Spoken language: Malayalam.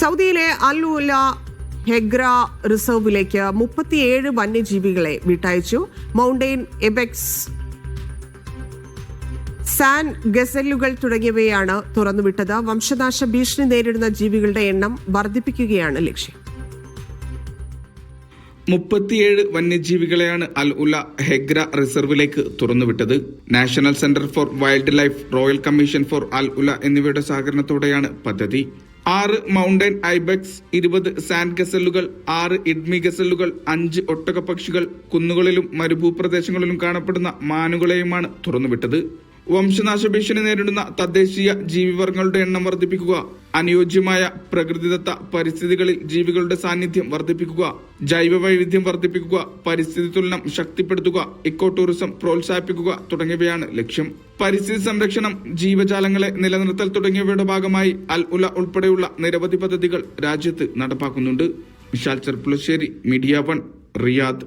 സൗദിയിലെ അൽ ഉല ഹെഗ്ര റിസർവിലേക്ക് 37 വന്യജീവികളെ വിട്ടയച്ചു. മൗണ്ടെയിൻ എബെക്സ്, സാൻ ഗസലുകൾ തുടങ്ങിയവയാണ് തുറന്നുവിട്ടത്. വംശനാശ ഭീഷണി നേരിടുന്ന ജീവികളുടെ എണ്ണം വർദ്ധിപ്പിക്കുകയാണ് ലക്ഷ്യം. 37 വന്യജീവികളെയാണ് അൽ ഉല ഹെഗ്ര റിസർവിലേക്ക് തുറന്നുവിട്ടത്. National Centre for Wildlife, Royal Commission for Al Ula എന്നിവയുടെ സഹകരണത്തോടെയാണ് പദ്ധതി. 6 മൗണ്ടൻ ഐബെക്സ്, 20 സാൻഡ് ഗസലുകൾ, 6 ഇഡ്മി ഗസലുകൾ, 5 ഒട്ടകപ്പക്ഷികൾ, കുന്നുകളിലും മരുഭൂപ്രദേശങ്ങളിലും കാണപ്പെടുന്ന മാനുകളെയുമാണ് തുറന്നുവിട്ടത്. വംശനാശ ഭീഷണി നേരിടുന്ന തദ്ദേശീയ ജീവിവർഗങ്ങളുടെ എണ്ണം വർദ്ധിപ്പിക്കുക, അനുയോജ്യമായ പ്രകൃതിദത്ത പരിസ്ഥിതികളിൽ ജീവികളുടെ സാന്നിധ്യം വർദ്ധിപ്പിക്കുക, ജൈവ വൈവിധ്യം വർദ്ധിപ്പിക്കുക, പരിസ്ഥിതി തുലനം ശക്തിപ്പെടുത്തുക, ഇക്കോ ടൂറിസം പ്രോത്സാഹിപ്പിക്കുക തുടങ്ങിയവയാണ് ലക്ഷ്യം. പരിസ്ഥിതി സംരക്ഷണം, ജീവജാലങ്ങളെ നിലനിർത്തൽ തുടങ്ങിയവയുടെ ഭാഗമായി അൽ ഉല ഉൾപ്പെടെയുള്ള നിരവധി പദ്ധതികൾ രാജ്യത്ത് നടപ്പാക്കുന്നുണ്ട്. Vishal Cherpulassery, media 1, Riyadh.